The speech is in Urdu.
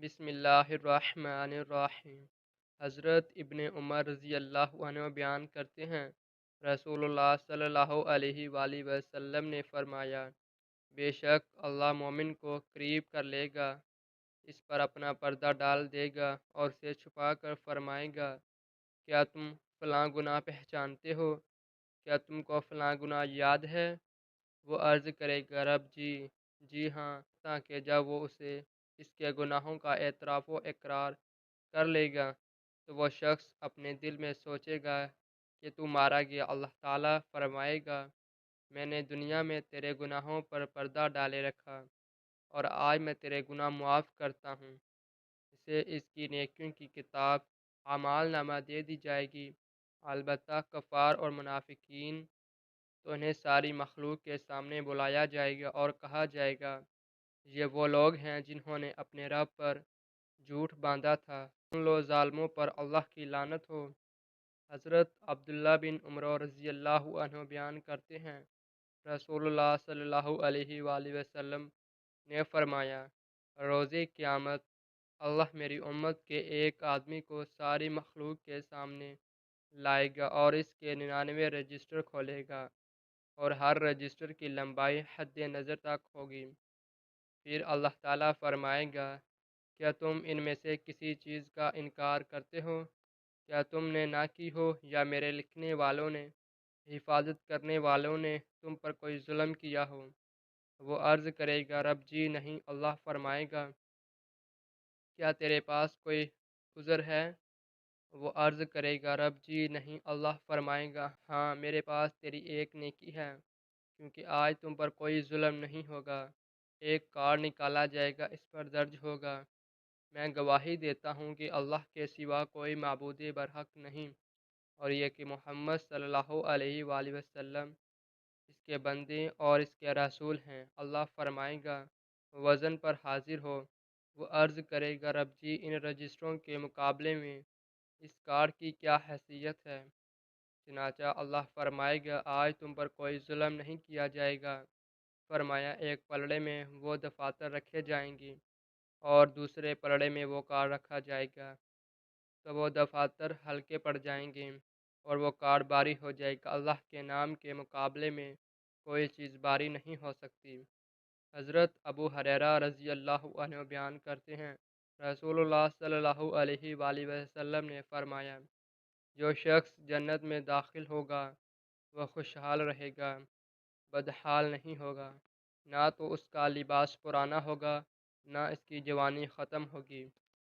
بسم اللہ الرحمن الرحیم۔ حضرت ابن عمر رضی اللہ عنہ بیان کرتے ہیں، رسول اللہ صلی اللہ علیہ وآلہ وسلم نے فرمایا، بے شک اللہ مومن کو قریب کر لے گا، اس پر اپنا پردہ ڈال دے گا اور اسے چھپا کر فرمائے گا، کیا تم فلاں گناہ پہچانتے ہو؟ کیا تم کو فلاں گناہ یاد ہے؟ وہ عرض کرے گا، رب جی ہاں، تاکہ جب وہ اسے اس کے گناہوں کا اعتراف و اقرار کر لے گا تو وہ شخص اپنے دل میں سوچے گا کہ تو مارا گیا۔ اللہ تعالیٰ فرمائے گا، میں نے دنیا میں تیرے گناہوں پر پردہ ڈالے رکھا اور آج میں تیرے گناہ معاف کرتا ہوں۔ اسے اس کی نیکیوں کی کتاب اعمال نامہ دے دی جائے گی، البتہ کفار اور منافقین تو انہیں ساری مخلوق کے سامنے بلایا جائے گا اور کہا جائے گا، یہ وہ لوگ ہیں جنہوں نے اپنے رب پر جھوٹ باندھا تھا، ان لو ظالموں پر اللہ کی لعنت ہو۔ حضرت عبداللہ بن عمر رضی اللہ عنہ بیان کرتے ہیں، رسول اللہ صلی اللہ علیہ وآلہ وسلم نے فرمایا، روز قیامت اللہ میری امت کے ایک آدمی کو ساری مخلوق کے سامنے لائے گا اور اس کے 99 رجسٹر کھولے گا اور ہر رجسٹر کی لمبائی حد نظر تک ہوگی۔ پھر اللہ تعالیٰ فرمائے گا، کیا تم ان میں سے کسی چیز کا انکار کرتے ہو؟ کیا تم نے نہ کی ہو یا میرے لکھنے والوں نے، حفاظت کرنے والوں نے تم پر کوئی ظلم کیا ہو؟ وہ عرض کرے گا، رب جی نہیں۔ اللہ فرمائے گا، کیا تیرے پاس کوئی عذر ہے؟ وہ عرض کرے گا، رب جی نہیں۔ اللہ فرمائے گا، ہاں، میرے پاس تیری ایک نیکی ہے، کیونکہ آج تم پر کوئی ظلم نہیں ہوگا۔ ایک کارڈ نکالا جائے گا، اس پر درج ہوگا، میں گواہی دیتا ہوں کہ اللہ کے سوا کوئی معبود برحق نہیں، اور یہ کہ محمد صلی اللہ علیہ وآلہ وسلم اس کے بندے اور اس کے رسول ہیں۔ اللہ فرمائے گا، وزن پر حاضر ہو۔ وہ عرض کرے گا، رب جی ان رجسٹروں کے مقابلے میں اس کارڈ کی کیا حیثیت ہے؟ چنانچہ اللہ فرمائے گا، آج تم پر کوئی ظلم نہیں کیا جائے گا۔ فرمایا، ایک پلڑے میں وہ دفاتر رکھے جائیں گی اور دوسرے پلڑے میں وہ کارڈ رکھا جائے گا، تو وہ دفاتر ہلکے پڑ جائیں گے اور وہ کارڈ بھاری ہو جائے گا۔ اللہ کے نام کے مقابلے میں کوئی چیز بھاری نہیں ہو سکتی۔ حضرت ابو ہریرہ رضی اللہ عنہ بیان کرتے ہیں، رسول اللہ صلی اللہ علیہ وآلہ وسلم نے فرمایا، جو شخص جنت میں داخل ہوگا وہ خوشحال رہے گا، بدحال نہیں ہوگا، نہ تو اس کا لباس پرانا ہوگا، نہ اس کی جوانی ختم ہوگی۔